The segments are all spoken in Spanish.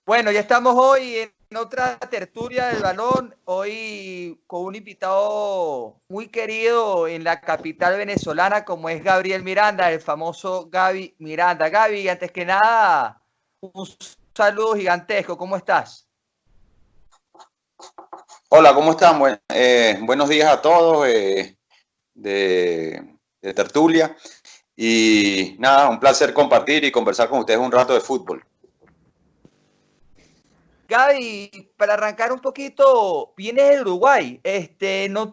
Bueno, ya estamos hoy en otra tertulia del balón, hoy con un invitado muy querido en la capital venezolana como es Gabriel Miranda, el famoso Gaby Miranda. Gaby, antes que nada, un saludo gigantesco, ¿cómo estás? Hola, ¿cómo están? Buenos días a todos de Tertulia. Y nada, un placer compartir y conversar con ustedes un rato de fútbol. Gaby, para arrancar un poquito, vienes de Uruguay,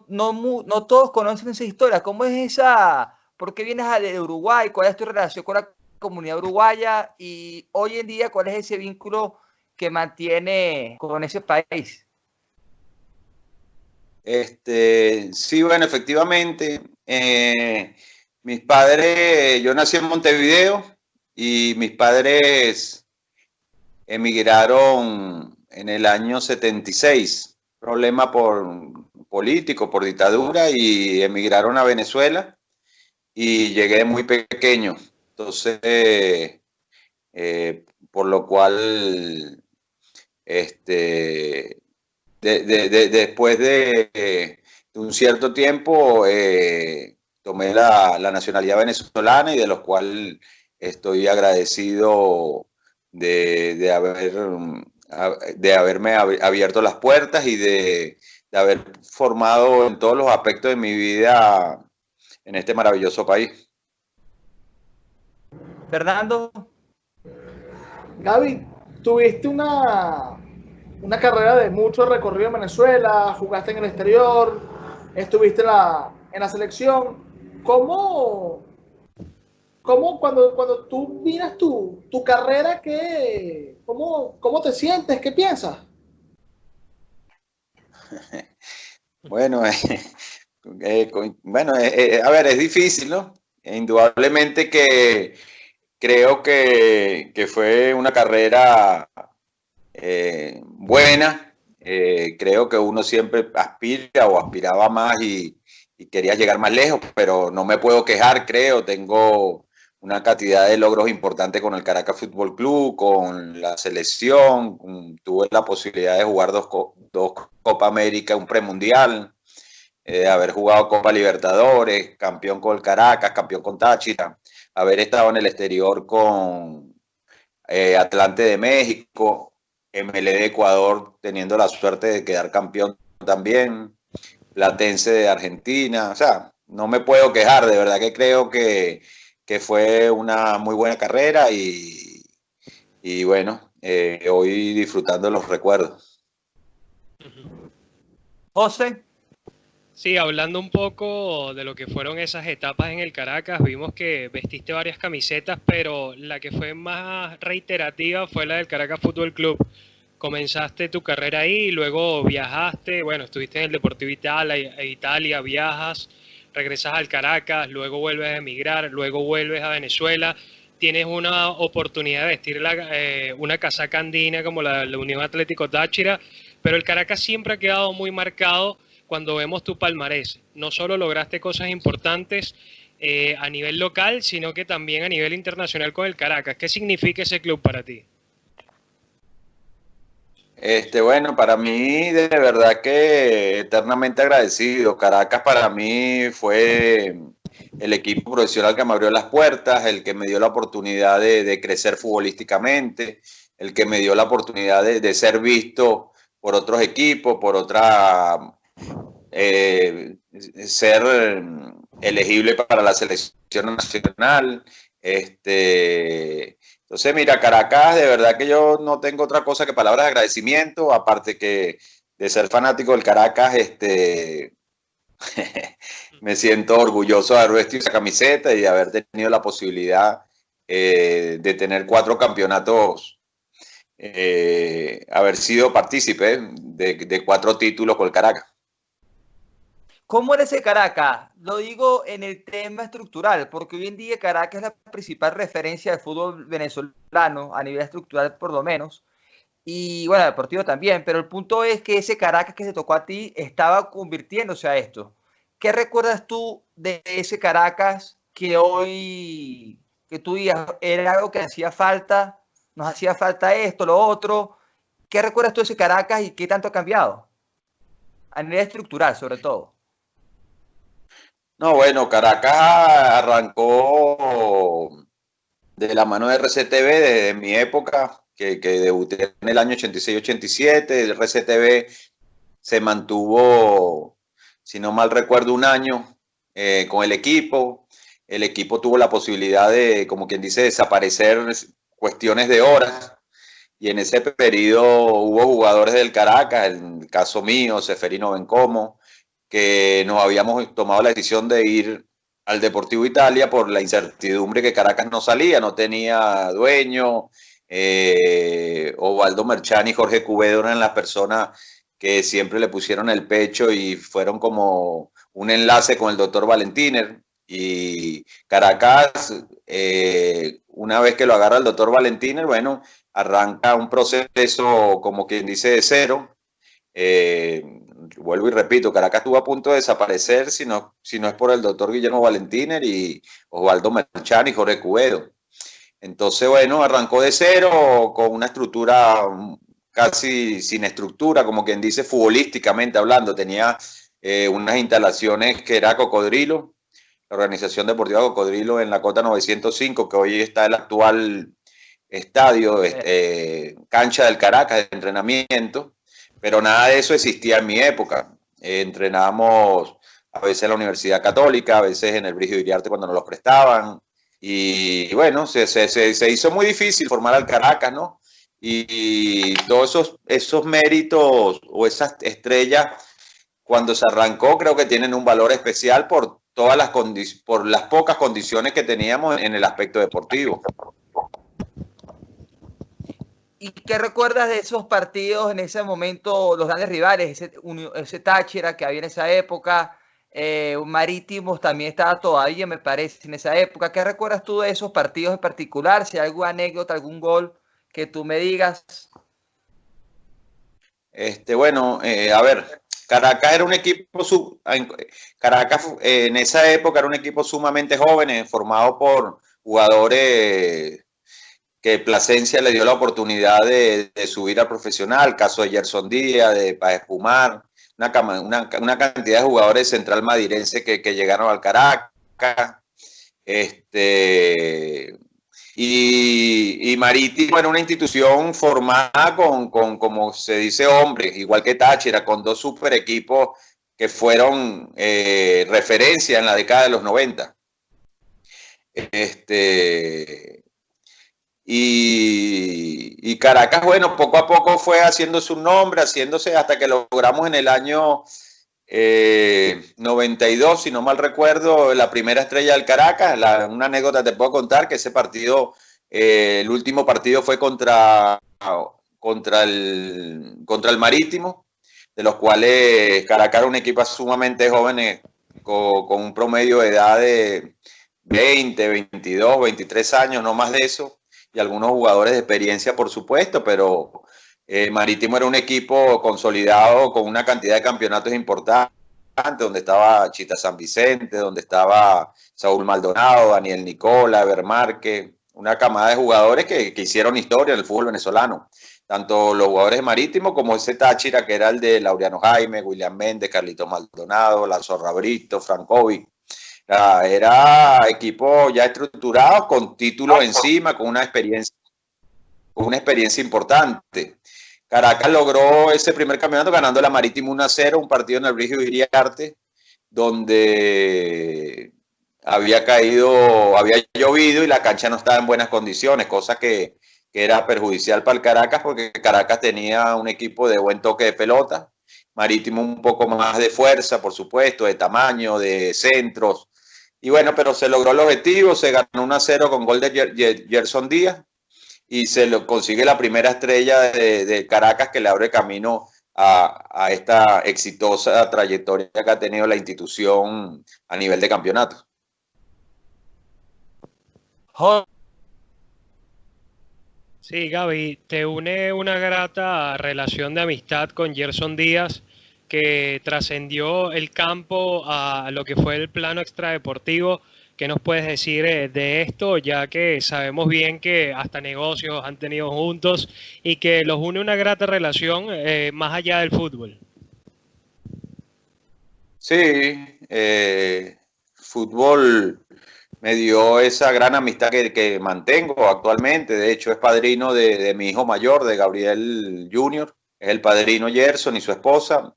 no todos conocen esa historia, ¿cómo es esa? ¿Por qué vienes de Uruguay? ¿Cuál es tu relación con la comunidad uruguaya? Y hoy en día, ¿cuál es ese vínculo que mantiene con ese país? Sí, bueno, efectivamente, mis padres, yo nací en Montevideo y mis padres emigraron en el año 76, problema por político, por dictadura, y emigraron a Venezuela y llegué muy pequeño. Entonces, por lo cual, este, después de un cierto tiempo, tomé la nacionalidad venezolana y de los cual estoy agradecido de haber, de haberme abierto las puertas y de haber formado en todos los aspectos de mi vida en este maravilloso país. Fernando, Gaby, tuviste una carrera de mucho recorrido en Venezuela, jugaste en el exterior, estuviste en la selección. ¿Cómo, cuando tú miras tu carrera, cómo te sientes? ¿Qué piensas? Bueno, a ver, es difícil, ¿no? Indudablemente que creo que fue una carrera buena. Creo que uno siempre aspira o aspiraba más y quería llegar más lejos, pero no me puedo quejar, creo. Tengo una cantidad de logros importantes con el Caracas Fútbol Club, con la selección. Tuve la posibilidad de jugar dos Copa América, un premundial, haber jugado Copa Libertadores, campeón con el Caracas, campeón con Táchira, haber estado en el exterior con Atlante de México, MLE de Ecuador, teniendo la suerte de quedar campeón también, Platense de Argentina. O sea, no me puedo quejar, de verdad que creo que fue una muy buena carrera y bueno, hoy disfrutando los recuerdos. José. Sí, hablando un poco de lo que fueron esas etapas en el Caracas, vimos que vestiste varias camisetas, pero la que fue más reiterativa fue la del Caracas Fútbol Club. Comenzaste tu carrera ahí, luego viajaste, bueno, estuviste en el Deportivo Italia, viajas, regresas al Caracas, luego vuelves a emigrar, luego vuelves a Venezuela. Tienes una oportunidad de vestir una casaca andina como la Unión Atlético Táchira, pero el Caracas siempre ha quedado muy marcado cuando vemos tu palmarés. No solo lograste cosas importantes a nivel local, sino que también a nivel internacional con el Caracas. ¿Qué significa ese club para ti? Bueno, para mí de verdad que eternamente agradecido. Caracas para mí fue el equipo profesional que me abrió las puertas, el que me dio la oportunidad de crecer futbolísticamente, el que me dio la oportunidad de ser visto por otros equipos, por otra, ser elegible para la selección nacional. Entonces, mira, Caracas, de verdad que yo no tengo otra cosa que palabras de agradecimiento, aparte que de ser fanático del Caracas, me siento orgulloso de haber vestido esa camiseta y de haber tenido la posibilidad de tener 4 campeonatos, haber sido partícipe de 4 títulos con el Caracas. ¿Cómo era ese Caracas? Lo digo en el tema estructural, porque hoy en día Caracas es la principal referencia del fútbol venezolano, a nivel estructural por lo menos, y bueno, deportivo también, pero el punto es que ese Caracas que se tocó a ti estaba convirtiéndose a esto. ¿Qué recuerdas tú de ese Caracas que hoy, que tú digas, era algo que hacía falta, nos hacía falta esto, lo otro? ¿Qué recuerdas tú de ese Caracas y qué tanto ha cambiado? A nivel estructural, sobre todo. No, bueno, Caracas arrancó de la mano de RCTV desde mi época, que debuté en el año 86-87. El RCTV se mantuvo, si no mal recuerdo, un año con el equipo. El equipo tuvo la posibilidad de, como quien dice, desaparecer cuestiones de horas. Y en ese periodo hubo jugadores del Caracas, en el caso mío, Seferino Bencomo, que nos habíamos tomado la decisión de ir al Deportivo Italia por la incertidumbre que Caracas no salía, no tenía dueño. Osvaldo Merchán y Jorge Cubedo eran las personas que siempre le pusieron el pecho y fueron como un enlace con el doctor Valentiner. Y Caracas, una vez que lo agarra el doctor Valentiner, bueno, arranca un proceso, como quien dice, de cero. Vuelvo y repito, Caracas estuvo a punto de desaparecer si no es por el doctor Guillermo Valentiner y Osvaldo Merchán y Jorge Cubedo. Entonces, bueno, arrancó de cero con una estructura casi sin estructura, como quien dice, futbolísticamente hablando. Tenía unas instalaciones que era Cocodrilo, la Organización Deportiva Cocodrilo en la Cota 905, que hoy está el actual estadio, cancha del Caracas de entrenamiento, pero nada de eso existía en mi época. Entrenábamos a veces en la Universidad Católica, a veces en el Brígido Iriarte cuando nos los prestaban, y bueno, se hizo muy difícil formar al Caracas, ¿no? Y todos esos méritos o esas estrellas, cuando se arrancó, creo que tienen un valor especial por todas por las pocas condiciones que teníamos en el aspecto deportivo. ¿Y qué recuerdas de esos partidos en ese momento, los grandes rivales, ese Táchira que había en esa época? Marítimos también estaba todavía, me parece, en esa época. ¿Qué recuerdas tú de esos partidos en particular? Si hay alguna anécdota, algún gol que tú me digas. Bueno, a ver, Caracas era un equipo, Caracas en esa época era un equipo sumamente joven, formado por jugadores que Plasencia le dio la oportunidad de subir al profesional, caso de Gerson Díaz, de Páez Pumar, una cantidad de jugadores central madirense que llegaron al Caracas. Y Marítimo era una institución formada con, como se dice, hombres, igual que Táchira, con dos super equipos que fueron referencia en la década de los 90. Y Caracas, bueno, poco a poco fue haciéndose un nombre, haciéndose hasta que logramos en el año 92, si no mal recuerdo, la primera estrella del Caracas. Una anécdota te puedo contar, que ese partido, el último partido fue contra el Marítimo, de los cuales Caracas era un equipo sumamente joven, con un promedio de edad de 20, 22, 23 años, no más de eso, y algunos jugadores de experiencia, por supuesto, pero Marítimo era un equipo consolidado con una cantidad de campeonatos importantes, donde estaba Chita San Vicente, donde estaba Saúl Maldonado, Daniel Nicola, Eber Márquez, una camada de jugadores que hicieron historia en el fútbol venezolano. Tanto los jugadores de Marítimo como ese Táchira, que era el de Laureano Jaime, William Méndez, Carlitos Maldonado, La Zorra Brito, Frankovic. Era equipo ya estructurado, con títulos encima, con una experiencia importante. Caracas logró ese primer campeonato ganando la Marítimo 1-0, un partido en el Brígido Iriarte, donde había llovido y la cancha no estaba en buenas condiciones, cosa que era perjudicial para el Caracas, porque Caracas tenía un equipo de buen toque de pelota, Marítimo un poco más de fuerza, por supuesto, de tamaño, de centros. Y bueno, pero se logró el objetivo, se ganó 1-0 con gol de Gerson Díaz y se lo consigue la primera estrella de Caracas, que le abre camino a esta exitosa trayectoria que ha tenido la institución a nivel de campeonato. Sí, Gaby, te une una grata relación de amistad con Gerson Díaz, que trascendió el campo a lo que fue el plano extradeportivo. ¿Qué nos puedes decir de esto, ya que sabemos bien que hasta negocios han tenido juntos y que los une una grata relación más allá del fútbol? Sí, fútbol me dio esa gran amistad que mantengo actualmente. De hecho, es padrino de mi hijo mayor, de Gabriel Junior. Es el padrino Gerson y su esposa.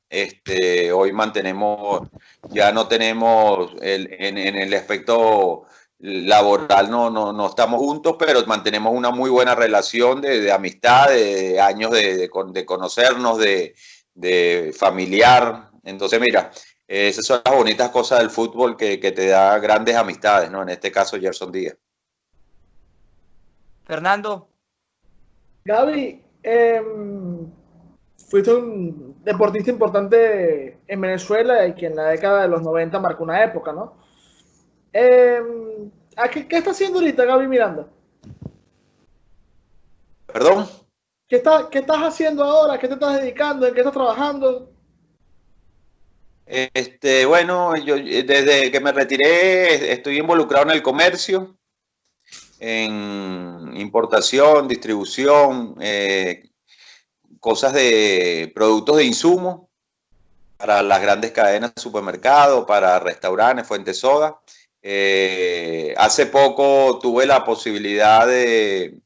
Hoy mantenemos, ya no tenemos, en el aspecto laboral no estamos juntos, pero mantenemos una muy buena relación de amistad, de años de conocernos, de familiar. Entonces, mira, esas son las bonitas cosas del fútbol que te da grandes amistades, ¿no? En este caso, Gerson Díaz. Fernando. Gaby, fuiste un deportista importante en Venezuela y que en la década de los 90 marcó una época, ¿no? ¿Qué está haciendo ahorita Gaby Miranda? ¿Perdón? ¿Qué estás haciendo ahora? ¿Qué te estás dedicando? ¿En qué estás trabajando? Bueno, yo desde que me retiré estoy involucrado en el comercio, en importación, distribución, cosas de productos de insumo para las grandes cadenas de supermercados, para restaurantes, fuentes soda. Hace poco tuve la posibilidad de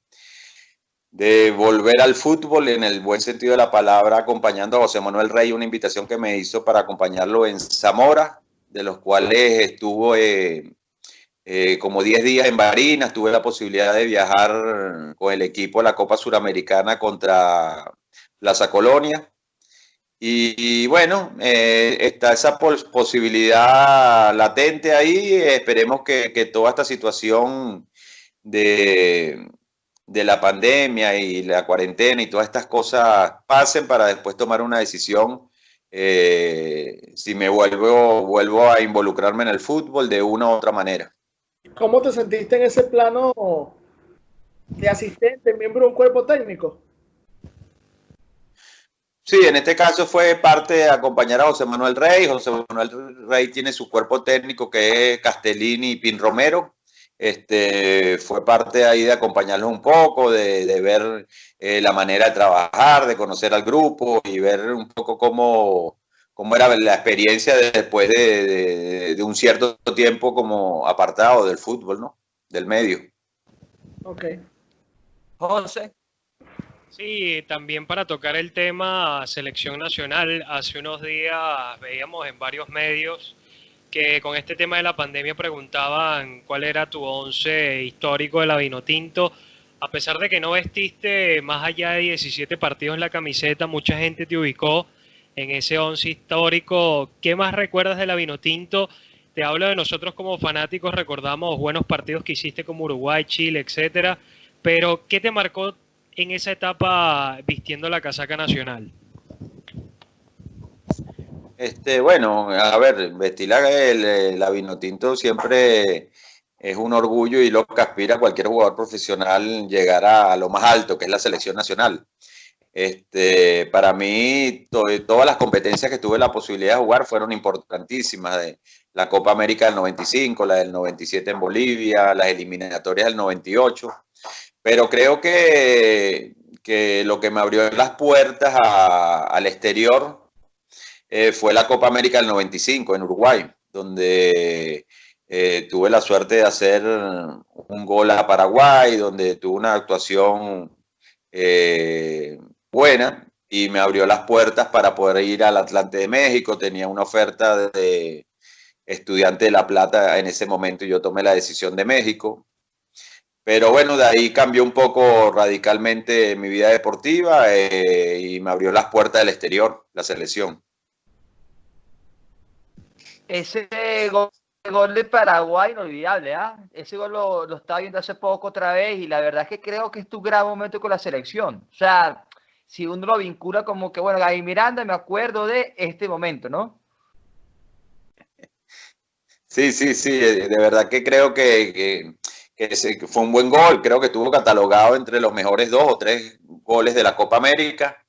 volver al fútbol en el buen sentido de la palabra, acompañando a José Manuel Rey, una invitación que me hizo para acompañarlo en Zamora, de los cuales estuvo como 10 días en Barinas. Tuve la posibilidad de viajar con el equipo a la Copa Suramericana contra Plaza Colonia. Y bueno, está esa posibilidad latente ahí. Esperemos que toda esta situación de la pandemia y la cuarentena y todas estas cosas pasen para después tomar una decisión si me vuelvo a involucrarme en el fútbol de una u otra manera. ¿Cómo te sentiste en ese plano de asistente, miembro de un cuerpo técnico? Sí, en este caso fue parte de acompañar a José Manuel Rey. José Manuel Rey tiene su cuerpo técnico que es Castellini y Pin Romero. Fue parte ahí de acompañarlos un poco, de ver la manera de trabajar, de conocer al grupo y ver un poco cómo era la experiencia después de un cierto tiempo como apartado del fútbol, ¿no? Del medio. Ok. José. Sí, también para tocar el tema selección nacional, hace unos días veíamos en varios medios que con este tema de la pandemia preguntaban cuál era tu once histórico de la Vinotinto. A pesar de que no vestiste más allá de 17 partidos en la camiseta, mucha gente te ubicó en ese once histórico. ¿Qué más recuerdas de la Vinotinto? Te hablo de nosotros como fanáticos, recordamos buenos partidos que hiciste como Uruguay, Chile, etcétera, pero ¿qué te marcó en esa etapa vistiendo la casaca nacional? Bueno, a ver, vestir la Vinotinto siempre es un orgullo y lo que aspira cualquier jugador profesional llegar a lo más alto, que es la selección nacional. Para mí, todas las competencias que tuve la posibilidad de jugar fueron importantísimas. La Copa América del 95, la del 97 en Bolivia, las eliminatorias del 98. Pero creo que lo que me abrió las puertas al exterior fue la Copa América del 95 en Uruguay, donde tuve la suerte de hacer un gol a Paraguay, donde tuve una actuación buena y me abrió las puertas para poder ir al Atlante de México. Tenía una oferta de Estudiante de La Plata en ese momento y yo tomé la decisión de México. Pero bueno, de ahí cambió un poco radicalmente mi vida deportiva y me abrió las puertas del exterior, la selección. Ese gol de Paraguay, inolvidable, ¿ah? Ese gol lo estaba viendo hace poco otra vez y la verdad es que creo que es tu gran momento con la selección. O sea, si uno lo vincula como que, bueno, Gaby Miranda, me acuerdo de este momento, ¿no? Sí, de verdad que creo que fue un buen gol. Creo que estuvo catalogado entre los mejores 2 o 3 goles de la Copa América.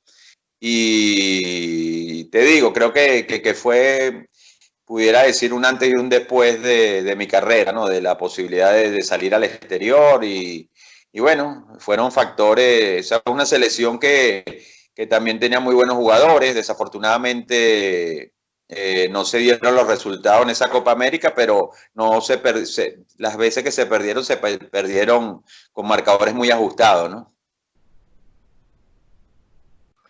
Y te digo, creo que pudiera decir un antes y un después de mi carrera, ¿no? De la posibilidad de salir al exterior y bueno, fueron factores, o sea, una selección que también tenía muy buenos jugadores, desafortunadamente no se dieron los resultados en esa Copa América, pero no las veces que se perdieron con marcadores muy ajustados, ¿no?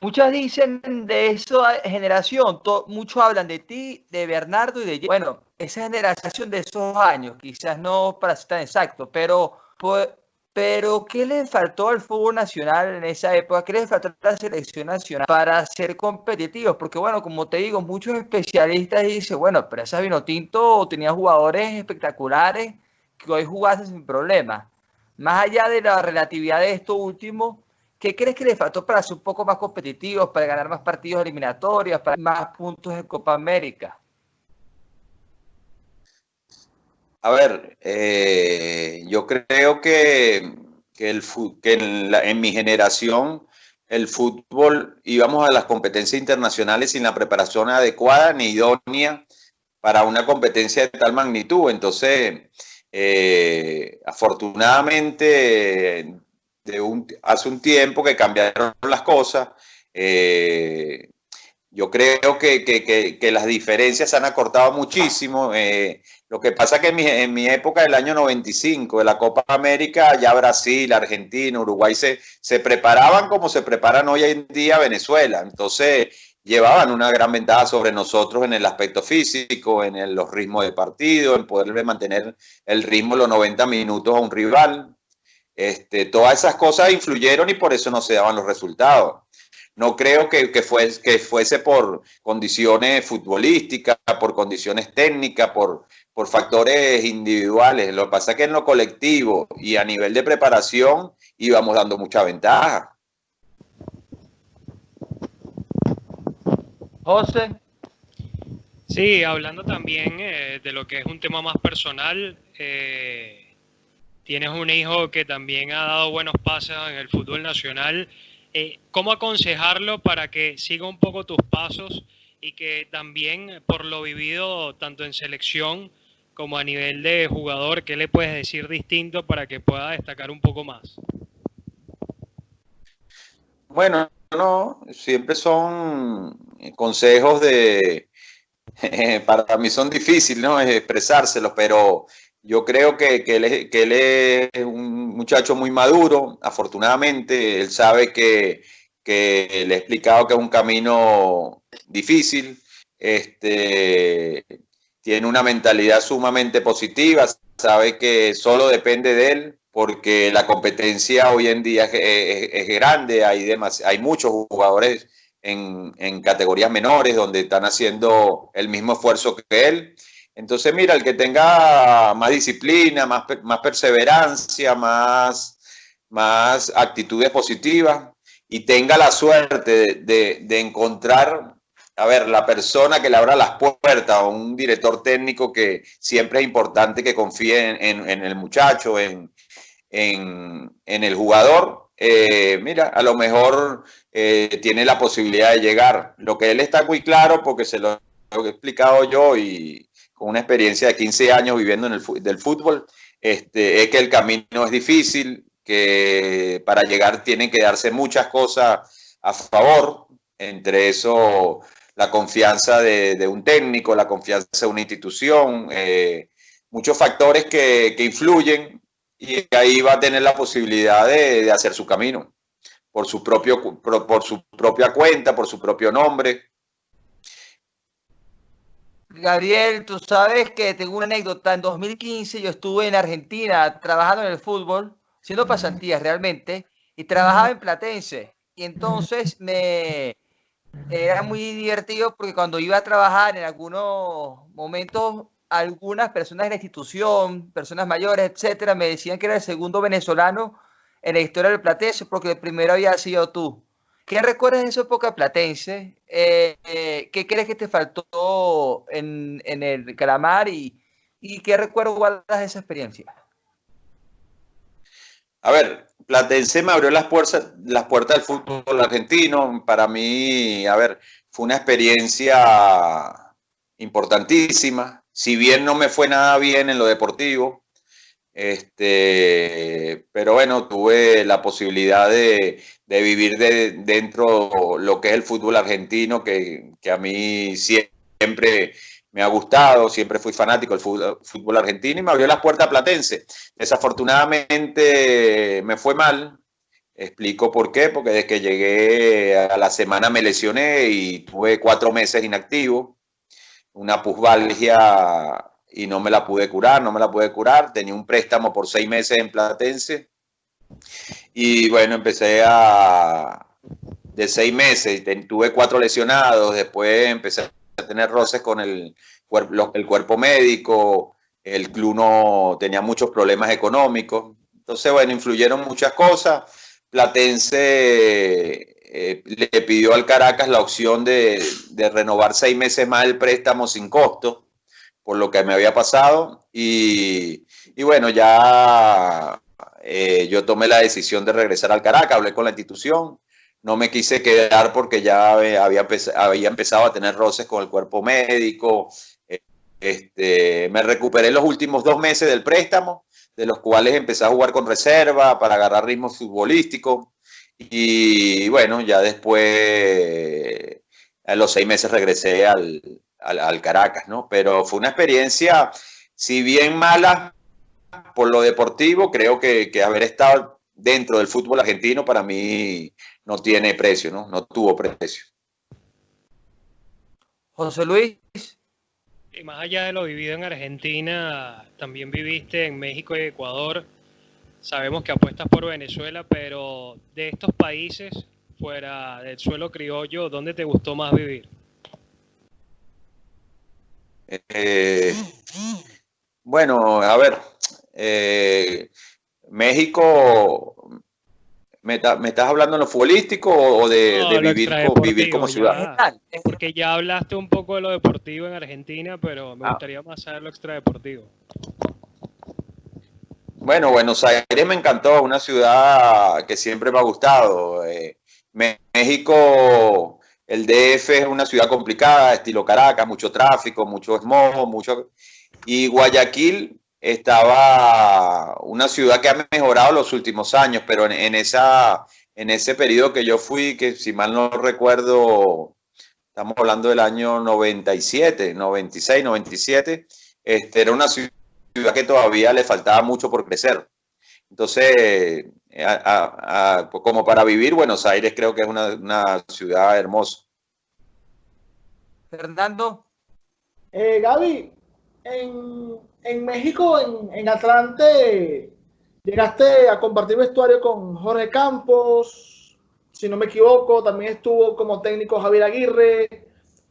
Muchas dicen de esa generación, muchos hablan de ti, de Bernardo y de... Bueno, esa generación de esos años, quizás no para ser tan exacto, pero ¿qué le faltó al fútbol nacional en esa época? ¿Qué le faltó a la selección nacional para ser competitivos? Porque bueno, como te digo, muchos especialistas dicen, bueno, pero esa Vinotinto tenía jugadores espectaculares que hoy jugasen sin problema. Más allá de la relatividad de esto último, ¿qué crees que le faltó para ser un poco más competitivos, para ganar más partidos eliminatorios, para más puntos en Copa América? A ver, yo creo que en mi generación el fútbol íbamos a las competencias internacionales sin la preparación adecuada ni idónea para una competencia de tal magnitud. Entonces, afortunadamente, hace un tiempo que cambiaron las cosas. Yo creo que las diferencias se han acortado muchísimo. Lo que pasa es que en mi época del año 95, de la Copa América, ya Brasil, Argentina, Uruguay se preparaban como se preparan hoy en día Venezuela. Entonces llevaban una gran ventaja sobre nosotros en el aspecto físico, en los ritmos de partido, en poder mantener el ritmo los 90 minutos a un rival. Todas esas cosas influyeron y por eso no se daban los resultados. No creo que fuese por condiciones futbolísticas, por condiciones técnicas, por factores individuales. Lo que pasa es que en lo colectivo y a nivel de preparación íbamos dando mucha ventaja. José. Sí, hablando también de lo que es un tema más personal, tienes un hijo que también ha dado buenos pasos en el fútbol nacional. ¿Cómo aconsejarlo para que siga un poco tus pasos y que también, por lo vivido tanto en selección como a nivel de jugador, qué le puedes decir distinto para que pueda destacar un poco más? Bueno, no, siempre son consejos para mí son difíciles, ¿no? Expresárselos, pero yo creo que él es un muchacho muy maduro, afortunadamente. Él sabe que le he explicado que es un camino difícil. Tiene una mentalidad sumamente positiva, sabe que solo depende de él, porque la competencia hoy en día es grande, hay muchos jugadores en categorías menores donde están haciendo el mismo esfuerzo que él. Entonces, mira, el que tenga más disciplina, más perseverancia, más actitudes positivas y tenga la suerte de encontrar, a ver, la persona que le abra las puertas, o un director técnico que siempre es importante que confíe en el muchacho, en el jugador, mira, a lo mejor tiene la posibilidad de llegar. Lo que él está muy claro, porque se lo he explicado yo y con una experiencia de 15 años viviendo del fútbol, es que el camino es difícil, que para llegar tienen que darse muchas cosas a favor, entre eso la confianza de un técnico, la confianza de una institución, muchos factores que influyen, y ahí va a tener la posibilidad de hacer su camino por su propia cuenta, por su propio nombre. Gabriel, tú sabes que tengo una anécdota. En 2015 yo estuve en Argentina trabajando en el fútbol, haciendo pasantías realmente, y trabajaba en Platense. Y entonces era muy divertido porque cuando iba a trabajar en algunos momentos, algunas personas de la institución, personas mayores, etcétera, me decían que era el segundo venezolano en la historia del Platense porque el primero había sido tú. ¿Qué recuerdas de esa época platense? ¿Qué crees que te faltó en el Calamar y qué recuerdo guardas de esa experiencia? A ver, Platense me abrió las puertas del fútbol argentino. Para mí, a ver, fue una experiencia importantísima. Si bien no me fue nada bien en lo deportivo, pero bueno, tuve la posibilidad de vivir dentro lo que es el fútbol argentino, que a mí siempre me ha gustado, siempre fui fanático del fútbol argentino y me abrió las puertas a Platense. Desafortunadamente me fue mal. Explico por qué, porque desde que llegué a la semana me lesioné y tuve 4 meses inactivo, una plusvalgia y no me la pude curar, tenía un préstamo por 6 meses en Platense y bueno, de 6 meses, tuve 4 lesionados, después empecé a tener roces con el cuerpo médico, el club no tenía muchos problemas económicos, entonces bueno, influyeron muchas cosas. Platense le pidió al Caracas la opción de renovar 6 meses más el préstamo sin costo, por lo que me había pasado. Y bueno, ya yo tomé la decisión de regresar al Caracas, hablé con la institución, no me quise quedar porque ya había empezado a tener roces con el cuerpo médico. Me recuperé los últimos 2 meses del préstamo, de los cuales empecé a jugar con reserva para agarrar ritmo futbolístico y bueno, ya después a los 6 meses regresé al Caracas, ¿no? Pero fue una experiencia, si bien mala por lo deportivo, creo que haber estado dentro del fútbol argentino para mí no tiene precio, ¿no? No tuvo precio. José Luis. Y más allá de lo vivido en Argentina, también viviste en México y Ecuador. Sabemos que apuestas por Venezuela, pero de estos países, fuera del suelo criollo, ¿dónde te gustó más vivir? Bueno, a ver, México, ¿me estás hablando en lo futbolístico o de vivir como ciudad? Porque ya hablaste un poco de lo deportivo en Argentina, pero me gustaría más saber lo extradeportivo. Bueno, Buenos Aires me encantó, una ciudad que siempre me ha gustado. México, el DF es una ciudad complicada, estilo Caracas, mucho tráfico, mucho smog, y Guayaquil estaba una ciudad que ha mejorado los últimos años, pero en ese periodo que yo fui, que si mal no recuerdo, estamos hablando del año 97, 96, 97, era una ciudad que todavía le faltaba mucho por crecer. Entonces, como para vivir, Buenos Aires creo que es una ciudad hermosa. Fernando. Gaby, en México, en Atlante, llegaste a compartir vestuario con Jorge Campos, si no me equivoco, también estuvo como técnico Javier Aguirre,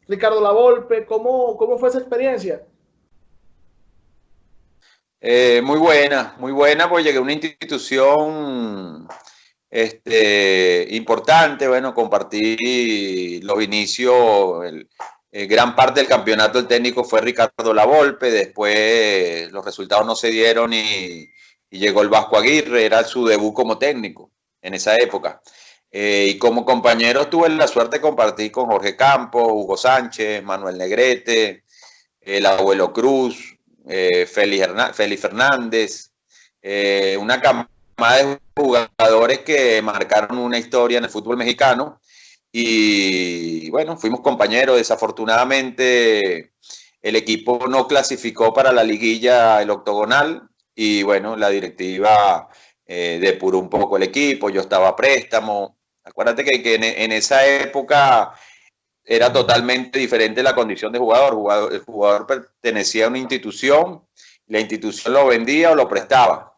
Ricardo Lavolpe. ¿Cómo fue esa experiencia? Muy buena, porque llegué a una institución importante, bueno, compartí los inicios, gran parte del campeonato el técnico fue Ricardo Lavolpe, después los resultados no se dieron y llegó el Vasco Aguirre, era su debut como técnico en esa época. Y como compañero tuve la suerte de compartir con Jorge Campos, Hugo Sánchez, Manuel Negrete, el Abuelo Cruz, Félix Fernández, una camada de jugadores que marcaron una historia en el fútbol mexicano y bueno, fuimos compañeros. Desafortunadamente el equipo no clasificó para la liguilla, el octogonal, y bueno, la directiva depuró un poco el equipo, yo estaba a préstamo. Acuérdate que en esa época era totalmente diferente la condición de jugador. El jugador pertenecía a una institución, la institución lo vendía o lo prestaba.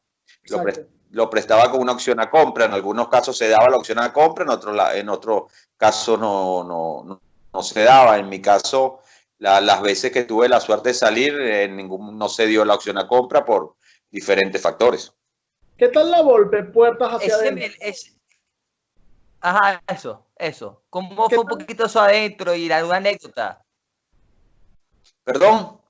Lo prestaba con una opción a compra. En algunos casos se daba la opción a compra, en otros casos no se daba. En mi caso, las veces que tuve la suerte de salir, no se dio la opción a compra por diferentes factores. ¿Qué tal Lavolpe, puertas hacia adentro? Ajá, eso. ¿Cómo fue un poquito eso adentro y alguna anécdota? ¿Perdón?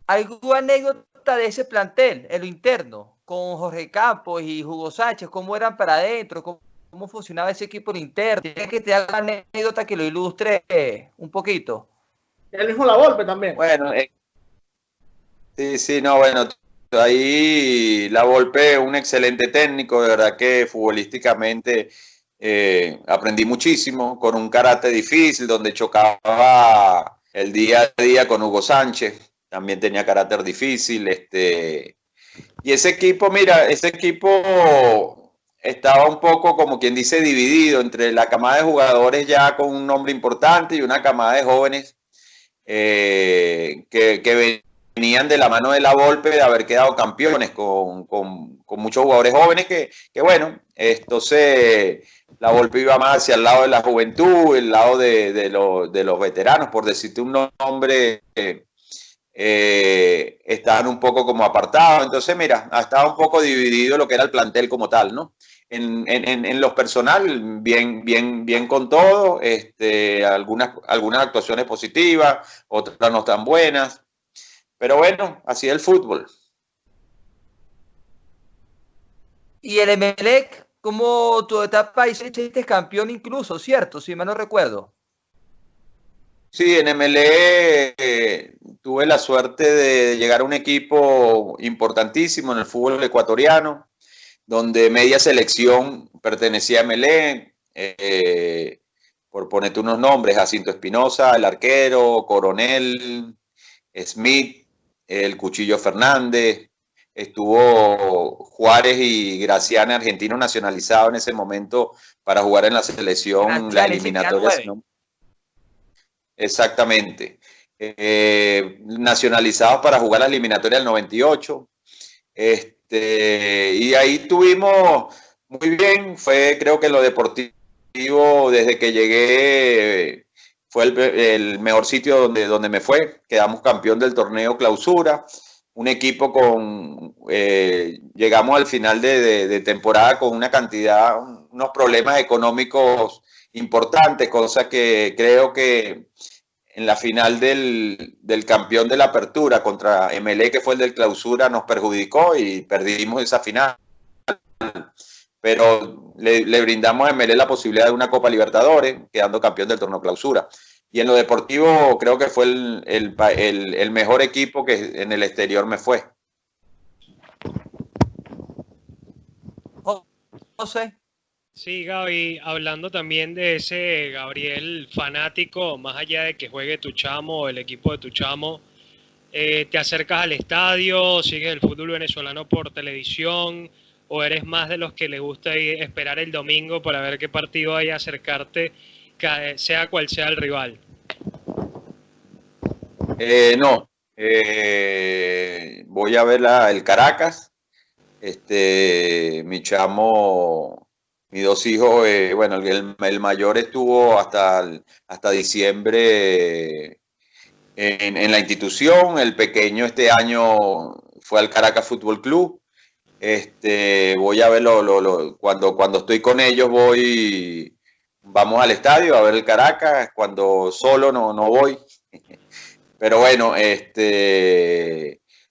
¿Alguna anécdota de ese plantel, en lo interno, con Jorge Campos y Hugo Sánchez? ¿Cómo eran para adentro? ¿Cómo funcionaba ese equipo en interno? ¿Tienes que te haga una anécdota que lo ilustre un poquito? El mismo La Volpe también. Bueno, sí, no, bueno, ahí La Volpe, un excelente técnico, de verdad que futbolísticamente aprendí muchísimo, con un carácter difícil, donde chocaba el día a día con Hugo Sánchez, también tenía carácter difícil, y ese equipo, mira, ese equipo estaba un poco, como quien dice, dividido entre la camada de jugadores ya con un nombre importante y una camada de jóvenes que venían de la mano de La Volpe de haber quedado campeones con muchos jugadores jóvenes que bueno, entonces La Volpe iba más hacia el lado de la juventud, el lado de los veteranos, por decirte un nombre. Estaban un poco como apartados, entonces mira, estaba un poco dividido lo que era el plantel como tal, ¿no? En lo personal, bien con todo, algunas actuaciones positivas, otras no tan buenas, pero bueno, así es el fútbol. Y el Emelec, como tu etapa ahí fuiste campeón incluso, ¿cierto? Si mal no recuerdo. Sí, en MLE tuve la suerte de llegar a un equipo importantísimo en el fútbol ecuatoriano, donde media selección pertenecía a MLE, por ponerte unos nombres, Jacinto Espinosa, el arquero, Coronel, Smith, el Cuchillo Fernández, estuvo Juárez y Graciani, argentino nacionalizado en ese momento para jugar en la selección, Graciani, la eliminatoria. Exactamente. Nacionalizados para jugar la eliminatoria del 98. Y ahí tuvimos muy bien, fue creo que lo deportivo desde que llegué fue el mejor sitio donde me fue. Quedamos campeón del torneo clausura. Un equipo llegamos al final de temporada con una cantidad, unos problemas económicos importantes, cosa que creo que en la final del campeón de la apertura contra MLE, que fue el del clausura, nos perjudicó y perdimos esa final. Pero le brindamos a MLE la posibilidad de una Copa Libertadores, quedando campeón del torneo clausura. Y en lo deportivo creo que fue el mejor equipo que en el exterior me fue. José. Sí, Gaby, hablando también de ese Gabriel fanático, más allá de que juegue tu chamo o el equipo de tu chamo, ¿te acercas al estadio, sigues el fútbol venezolano por televisión o eres más de los que le gusta esperar el domingo para ver qué partido hay, acercarte, sea cual sea el rival? No, voy a ver el Caracas, mi chamo, mis dos hijos, bueno, el mayor estuvo hasta diciembre en la institución, el pequeño este año fue al Caracas Fútbol Club. Voy a verlo cuando estoy con ellos vamos al estadio a ver el Caracas, cuando solo no voy. Pero bueno,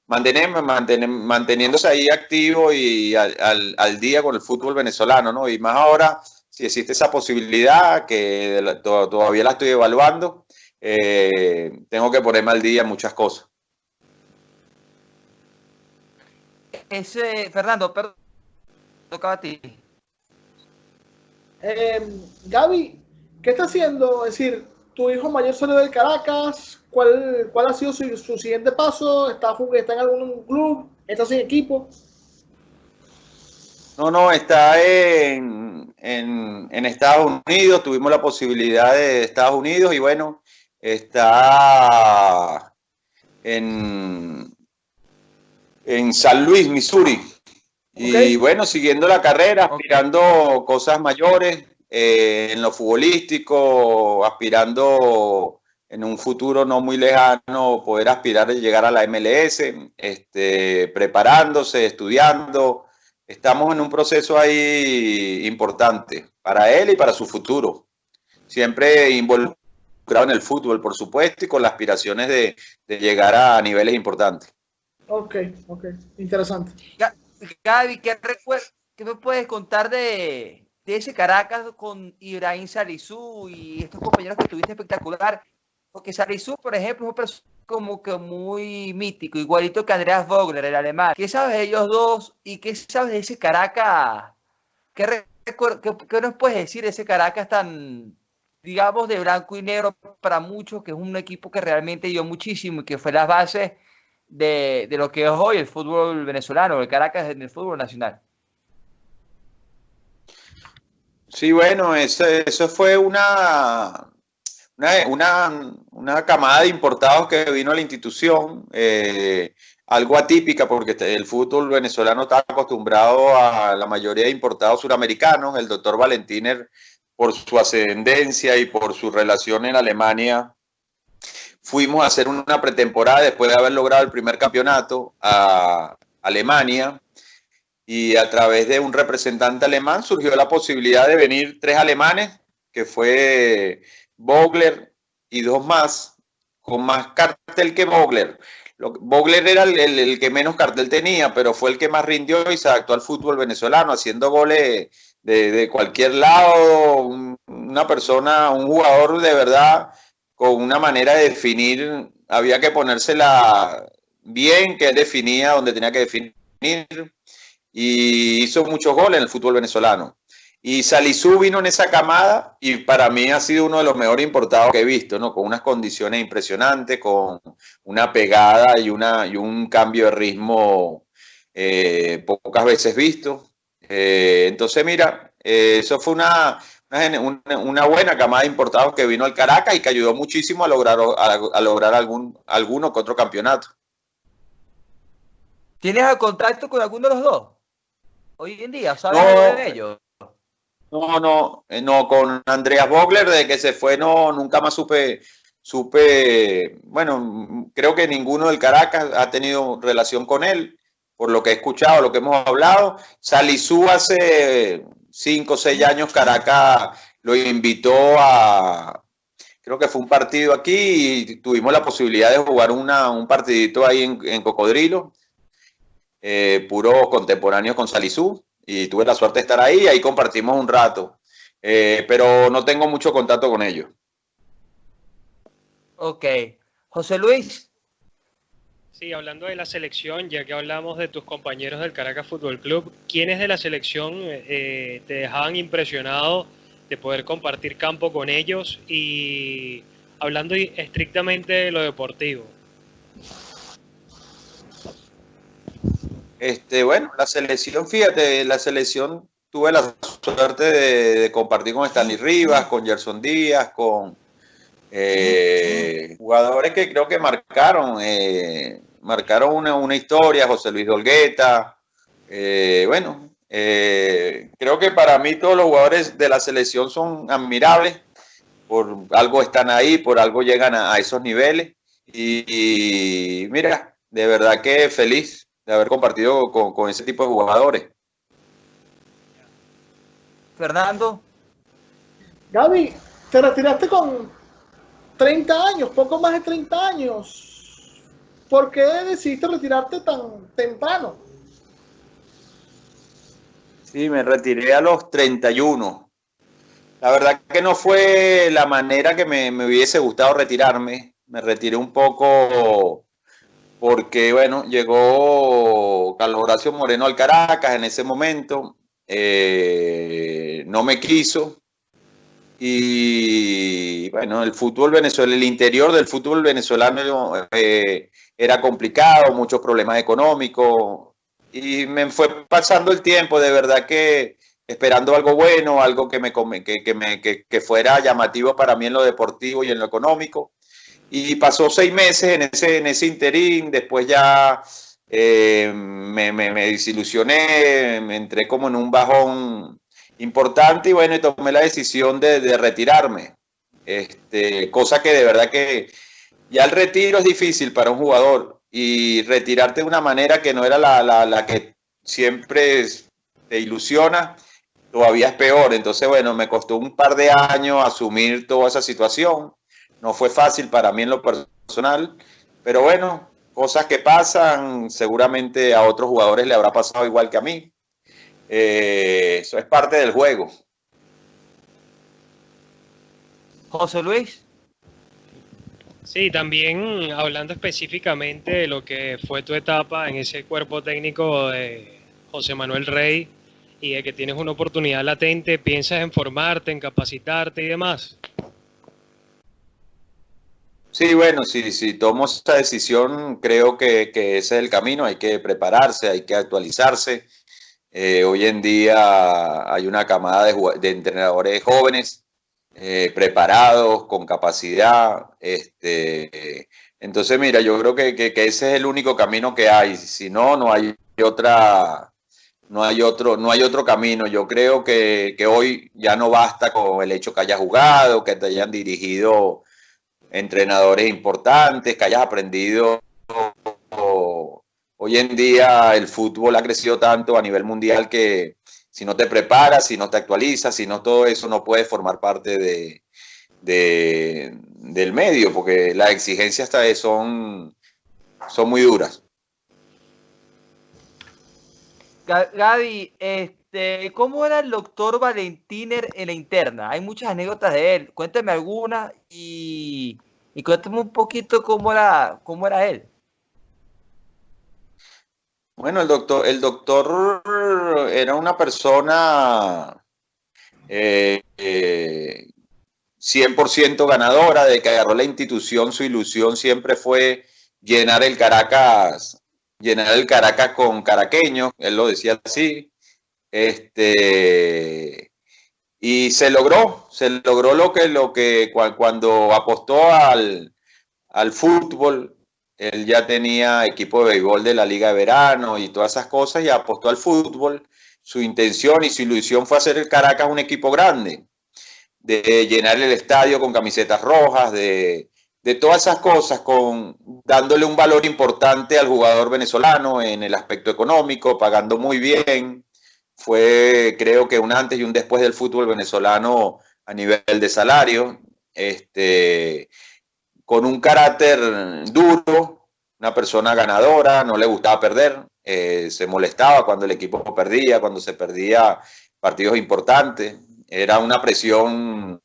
manteniéndose ahí activo y al día con el fútbol venezolano, ¿no? Y más ahora, si existe esa posibilidad, que todavía la estoy evaluando, tengo que ponerme al día en muchas cosas. Fernando, perdón, tocaba a ti. Gaby, ¿qué está haciendo? Es decir, tu hijo mayor salió del Caracas. ¿Cuál ha sido su siguiente paso? ¿Está en algún club? ¿Está sin equipo? No, está en Estados Unidos. Tuvimos la posibilidad de Estados Unidos y bueno, está en San Luis, Missouri. Okay. Y bueno, siguiendo la carrera, aspirando cosas mayores en lo futbolístico, aspirando en un futuro no muy lejano poder aspirar a llegar a la MLS, preparándose, estudiando. Estamos en un proceso ahí importante para él y para su futuro. Siempre involucrado en el fútbol, por supuesto, y con las aspiraciones de llegar a niveles importantes. Ok, interesante. Gaby, ¿qué me puedes contar de ese Caracas con Ibrahim Salisu y estos compañeros que tuviste espectacular? Porque Salisu, por ejemplo, es un personaje como que muy mítico, igualito que Andreas Vogler, el alemán. ¿Qué sabes de ellos dos y qué sabes de ese Caracas? ¿Qué nos puedes decir de ese Caracas tan, digamos, de blanco y negro para muchos, que es un equipo que realmente dio muchísimo y que fue la base de lo que es hoy el fútbol venezolano, el Caracas en el fútbol nacional? Sí, bueno, eso fue una camada de importados que vino a la institución, algo atípica porque el fútbol venezolano está acostumbrado a la mayoría de importados suramericanos. El doctor Valentiner, por su ascendencia y por su relación en Alemania, fuimos a hacer una pretemporada después de haber logrado el primer campeonato a Alemania. Y a través de un representante alemán surgió la posibilidad de venir 3 alemanes, que fue Vogler y 2 más, con más cartel que Vogler. Vogler era el que menos cartel tenía, pero fue el que más rindió y se adaptó al fútbol venezolano, haciendo goles de cualquier lado. Una persona, un jugador de verdad, con una manera de definir, había que ponérsela bien, que él definía donde tenía que definir, y hizo muchos goles en el fútbol venezolano. Y Salisu vino en esa camada y para mí ha sido uno de los mejores importados que he visto, ¿no? Con unas condiciones impresionantes, con una pegada y un cambio de ritmo pocas veces visto. Entonces, mira, eso fue una buena camada de importados que vino al Caracas y que ayudó muchísimo a lograr alguno que otro campeonato. ¿Tienes el contacto con alguno de los dos hoy en día? ¿Sabes No, algo de ellos? No, con Andreas Vogler, desde que se fue, nunca más supe, bueno, creo que ninguno del Caracas ha tenido relación con él, por lo que he escuchado, lo que hemos hablado. Salisu hace 5 o 6 años Caracas lo invitó creo que fue un partido aquí y tuvimos la posibilidad de jugar un partidito ahí en Cocodrilo, puros contemporáneos con Salisu. Y tuve la suerte de estar ahí y ahí compartimos un rato. Pero no tengo mucho contacto con ellos. Ok. José Luis. Sí, hablando de la selección, ya que hablamos de tus compañeros del Caracas Fútbol Club, ¿quiénes de la selección te dejaban impresionado de poder compartir campo con ellos? Y hablando estrictamente de lo deportivo. Bueno, la selección, fíjate, tuve la suerte de compartir con Stanley Rivas, con Gerson Díaz, con jugadores que creo que marcaron una historia, José Luis Dolgueta. Creo que para mí todos los jugadores de la selección son admirables, por algo están ahí, por algo llegan a esos niveles. Y mira, de verdad que feliz de haber compartido con ese tipo de jugadores. Fernando. Gaby, te retiraste con 30 años, poco más de 30 años. ¿Por qué decidiste retirarte tan temprano? Sí, me retiré a los 31. La verdad que no fue la manera que me hubiese gustado retirarme. Me retiré un poco porque, bueno, llegó Carlos Horacio Moreno al Caracas en ese momento. No me quiso. Y bueno, el interior del fútbol venezolano era complicado, muchos problemas económicos. Y me fue pasando el tiempo, de verdad que esperando algo bueno, algo que fuera llamativo para mí en lo deportivo y en lo económico. Y pasó 6 meses en ese interín, después ya me desilusioné, me entré como en un bajón importante y bueno, y tomé la decisión de retirarme. Cosa que de verdad que ya el retiro es difícil para un jugador y retirarte de una manera que no era la que siempre te ilusiona, todavía es peor. Entonces, bueno, me costó un par de años asumir toda esa situación. No fue fácil para mí en lo personal, pero bueno, cosas que pasan, seguramente a otros jugadores le habrá pasado igual que a mí. Eso es parte del juego. José Luis. Sí, también hablando específicamente de lo que fue tu etapa en ese cuerpo técnico de José Manuel Rey y de que tienes una oportunidad latente, ¿piensas en formarte, en capacitarte y demás? Sí, bueno, si tomo esta decisión, creo que ese es el camino, hay que prepararse, hay que actualizarse. Hoy en día hay una camada de entrenadores jóvenes, preparados, con capacidad. Entonces, mira, yo creo que ese es el único camino que hay. Si no, no hay otra, no hay otro camino. Yo creo que hoy ya no basta con el hecho que hayas jugado, que te hayan dirigido entrenadores importantes, que hayas aprendido. Hoy en día el fútbol ha crecido tanto a nivel mundial que si no te preparas, si no te actualizas, si no todo eso, no puedes formar parte del medio, porque las exigencias son muy duras. Gaby, ¿cómo era el doctor Valentiner en la interna? Hay muchas anécdotas de él. Cuéntame alguna y cuéntame un poquito cómo era él. Bueno, el doctor era una persona 100% ganadora. De que agarró la institución, su ilusión siempre fue llenar el Caracas, con caraqueños, él lo decía así. Y se logró cuando apostó al fútbol. Él ya tenía equipo de béisbol de la Liga de Verano y todas esas cosas, y apostó al fútbol. Su intención y su ilusión fue hacer el Caracas un equipo grande, de llenar el estadio con camisetas rojas, de todas esas cosas, dándole un valor importante al jugador venezolano en el aspecto económico, pagando muy bien. Fue, creo que, un antes y un después del fútbol venezolano a nivel de salario. Con un carácter duro, una persona ganadora, no le gustaba perder, se molestaba cuando el equipo perdía, cuando se perdía partidos importantes. Era una presión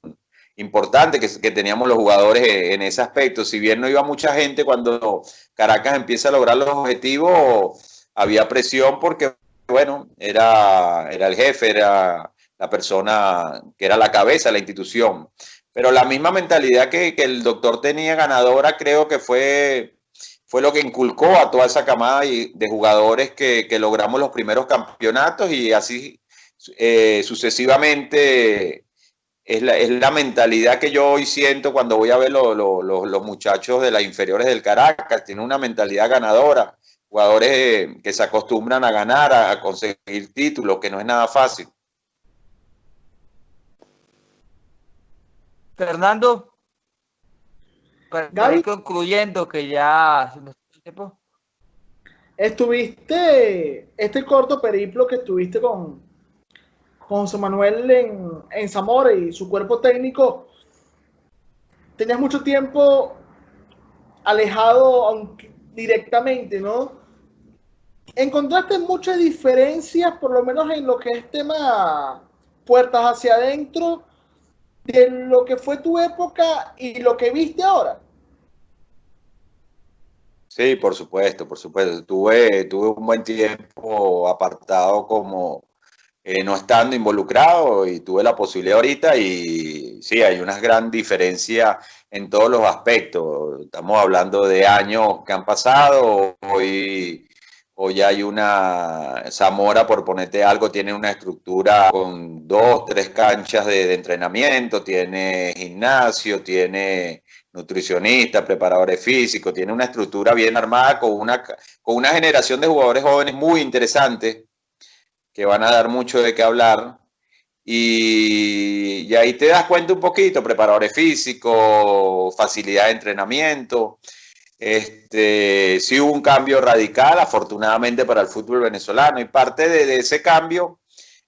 importante que teníamos los jugadores en ese aspecto. Si bien no iba mucha gente, cuando Caracas empieza a lograr los objetivos, había presión porque, bueno, era el jefe, era la persona que era la cabeza de la institución. Pero la misma mentalidad que el doctor tenía ganadora, creo que fue lo que inculcó a toda esa camada de jugadores que logramos los primeros campeonatos, y así sucesivamente. Es la mentalidad que yo hoy siento cuando voy a ver los muchachos de las inferiores del Caracas. Tienen una mentalidad ganadora, jugadores que se acostumbran a ganar, a conseguir títulos, que no es nada fácil. Fernando, para ir concluyendo que ya... Estuviste, este corto periplo que estuviste con José Manuel en Zamora y su cuerpo técnico, tenías mucho tiempo alejado directamente, ¿no? ¿Encontraste muchas diferencias, por lo menos en lo que es tema puertas hacia adentro, de lo que fue tu época y lo que viste ahora? Sí, por supuesto, por supuesto. Tuve un buen tiempo apartado, como no estando involucrado, y tuve la posibilidad ahorita, y sí, hay una gran diferencia en todos los aspectos. Estamos hablando de años que han pasado. Hoy hay una Zamora, por ponerte algo, tiene una estructura con 2, 3 canchas de entrenamiento, tiene gimnasio, tiene nutricionista, preparadores físicos, tiene una estructura bien armada, con una generación de jugadores jóvenes muy interesantes que van a dar mucho de qué hablar. Y ahí te das cuenta un poquito: preparadores físicos, facilidad de entrenamiento. Sí hubo un cambio radical, afortunadamente, para el fútbol venezolano, y parte de ese cambio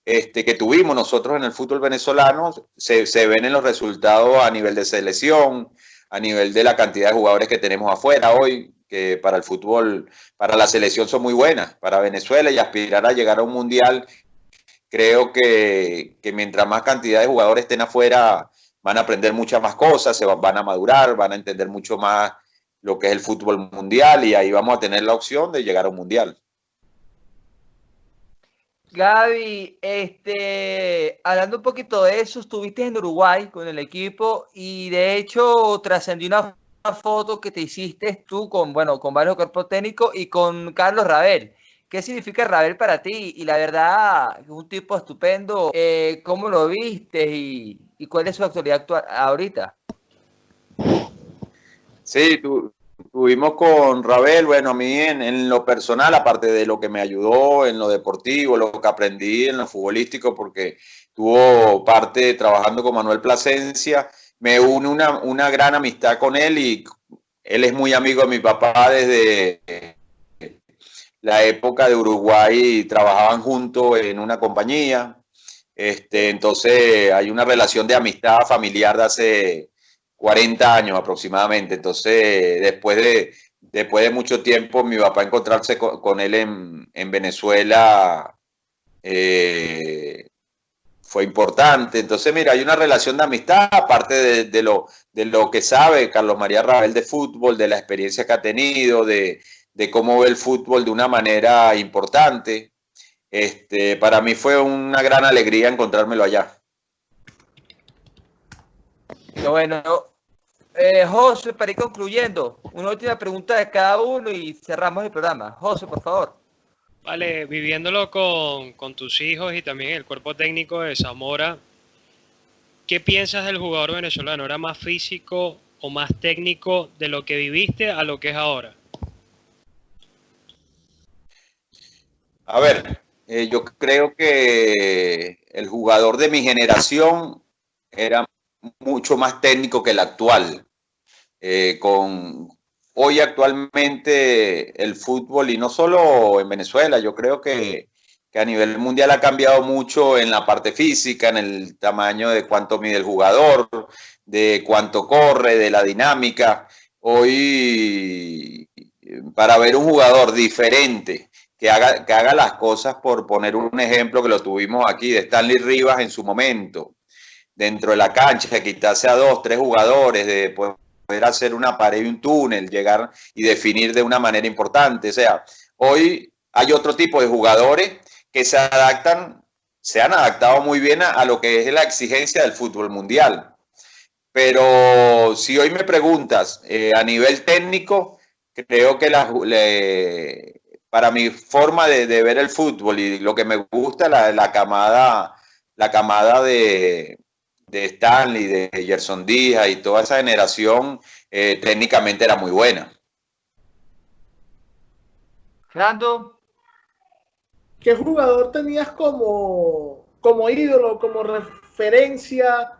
que tuvimos nosotros en el fútbol venezolano se ven en los resultados a nivel de selección, a nivel de la cantidad de jugadores que tenemos afuera hoy, que para el fútbol, para la selección son muy buenas. Para Venezuela, y aspirar a llegar a un mundial, creo que mientras más cantidad de jugadores estén afuera, van a aprender muchas más cosas, van a madurar, van a entender mucho más lo que es el fútbol mundial y ahí vamos a tener la opción de llegar a un mundial. Gaby, hablando un poquito de eso, estuviste en Uruguay con el equipo y de hecho trascendió una foto que te hiciste tú con varios cuerpos técnicos y con Carlos Rabel. ¿Qué significa Rabel para ti? Y la verdad, es un tipo estupendo. ¿Cómo lo viste y cuál es su actualidad ahorita? Sí, tuvimos con Rabel, bueno, a mí en lo personal, aparte de lo que me ayudó en lo deportivo, lo que aprendí en lo futbolístico, porque tuvo parte trabajando con Manuel Plasencia, me une una gran amistad con él y él es muy amigo de mi papá desde la época de Uruguay, trabajaban juntos en una compañía, entonces hay una relación de amistad familiar de hace 40 años aproximadamente. Entonces, después de mucho tiempo, mi papá encontrarse con él en Venezuela fue importante. Entonces, mira, hay una relación de amistad, aparte de lo que sabe Carlos María Rabel de fútbol, de la experiencia que ha tenido, de cómo ve el fútbol de una manera importante. Para mí fue una gran alegría encontrármelo allá. Bueno, José, para ir concluyendo, una última pregunta de cada uno y cerramos el programa. José, por favor. Vale, viviéndolo con tus hijos y también el cuerpo técnico de Zamora, ¿qué piensas del jugador venezolano? ¿Era más físico o más técnico de lo que viviste a lo que es ahora? A ver, yo creo que el jugador de mi generación era mucho más técnico que el actual. Hoy actualmente el fútbol, y no solo en Venezuela, yo creo que a nivel mundial ha cambiado mucho en la parte física, en el tamaño de cuánto mide el jugador, de cuánto corre, de la dinámica. Hoy, para ver un jugador diferente, que haga las cosas, por poner un ejemplo que lo tuvimos aquí, de Stanley Rivas en su momento, dentro de la cancha, quitarse a 2, 3 jugadores, de poder hacer una pared y un túnel, llegar y definir de una manera importante. O sea, hoy hay otro tipo de jugadores que se han adaptado muy bien a lo que es la exigencia del fútbol mundial. Pero si hoy me preguntas a nivel técnico, creo que para mi forma de ver el fútbol y lo que me gusta, la camada de Stanley, de Gerson Díaz y toda esa generación, técnicamente era muy buena. Fernando. ¿Qué jugador tenías como ídolo, como referencia?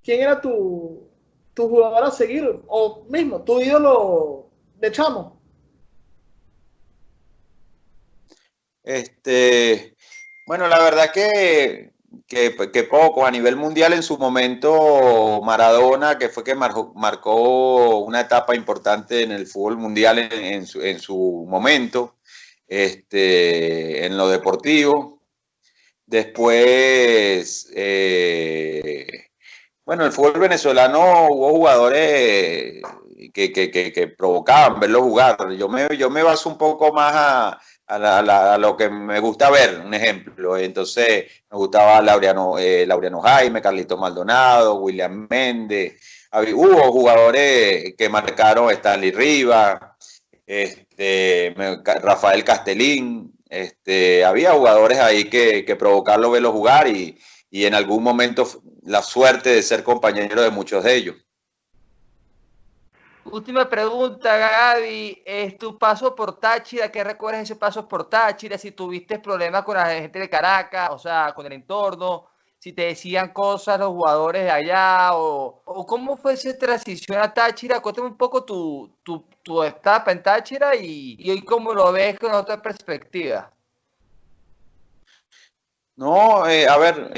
¿Quién era tu jugador a seguir? O mismo, tu ídolo de chamo. Bueno, la verdad que poco. A nivel mundial en su momento, Maradona, que fue que marcó una etapa importante en el fútbol mundial en su momento, en lo deportivo. Después, bueno, el fútbol venezolano hubo jugadores que provocaban verlo jugar. Yo me baso un poco más a lo que me gusta ver, un ejemplo. Entonces, me gustaba Laureano Jaime, Carlitos Maldonado, William Méndez. Hubo jugadores que marcaron, Stanley Rivas, Rafael Castellín. Había jugadores ahí que provocarlo, verlo jugar y en algún momento la suerte de ser compañero de muchos de ellos. Última pregunta, Gaby, es tu paso por Táchira. ¿Qué recuerdas de ese paso por Táchira? Si tuviste problemas con la gente de Caracas, o sea, con el entorno, si te decían cosas los jugadores de allá, o cómo fue esa transición a Táchira. Cuéntame un poco tu etapa en Táchira y hoy cómo lo ves con otra perspectiva. No, a ver,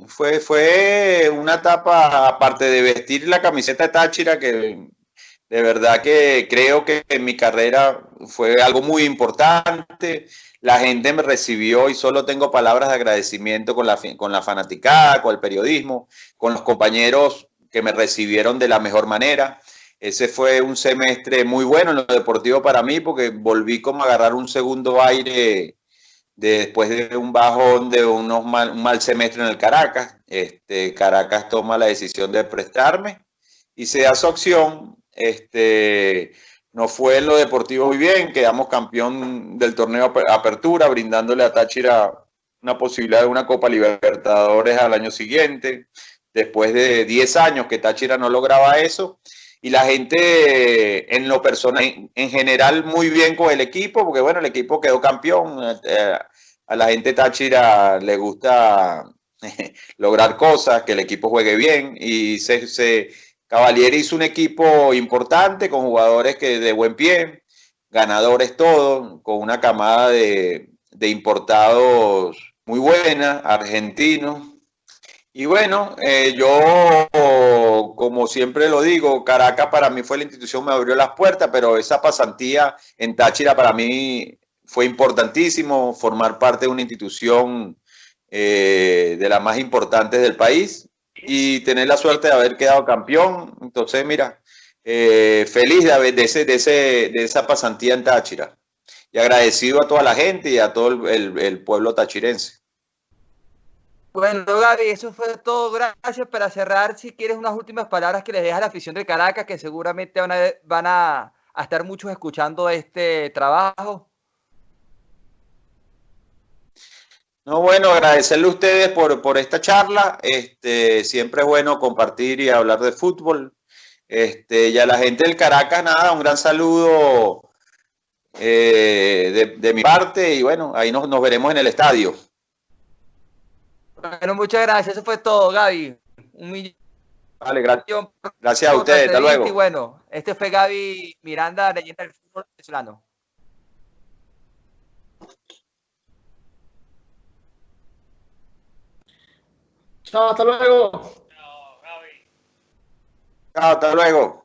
fue una etapa, aparte de vestir la camiseta de Táchira, que de verdad que creo que en mi carrera fue algo muy importante. la gente me recibió y solo tengo palabras de agradecimiento con la fanaticada, con el periodismo, con los compañeros que me recibieron de la mejor manera. Ese fue un semestre muy bueno en lo deportivo para mí porque volví como a agarrar un segundo aire después de un bajón de un mal semestre en el Caracas. Caracas toma la decisión de prestarme y se da su opción. Nos fue en lo deportivo muy bien, quedamos campeón del torneo Apertura, brindándole a Táchira una posibilidad de una Copa Libertadores al año siguiente, después de 10 años que Táchira no lograba eso, y la gente en lo personal, en general, muy bien con el equipo, porque bueno, el equipo quedó campeón, a la gente Táchira le gusta lograr cosas, que el equipo juegue bien, y Cavalieri hizo un equipo importante con jugadores de buen pie, ganadores todos, con una camada de importados muy buena, argentinos. Y bueno, yo, como siempre lo digo, Caracas para mí fue la institución que me abrió las puertas, pero esa pasantía en Táchira para mí fue importantísimo, formar parte de una institución de las más importantes del país y tener la suerte de haber quedado campeón. Entonces, mira, feliz de esa pasantía en Táchira y agradecido a toda la gente y a todo el pueblo tachirense. Bueno, Gaby, eso fue todo. Gracias. Para cerrar, si quieres unas últimas palabras que les dejas a la afición de Caracas, que seguramente van a estar muchos escuchando este trabajo. No, bueno, agradecerle a ustedes por esta charla. Siempre es bueno compartir y hablar de fútbol. Y a la gente del Caracas, nada, un gran saludo de mi parte y bueno, ahí nos veremos en el estadio. Bueno, muchas gracias. Eso fue todo, Gaby. Un millón. Vale, gracias a ustedes. Hasta luego. Y bueno, este fue Gaby Miranda, leyenda del fútbol venezolano. Chao, hasta luego. Chao, hasta luego.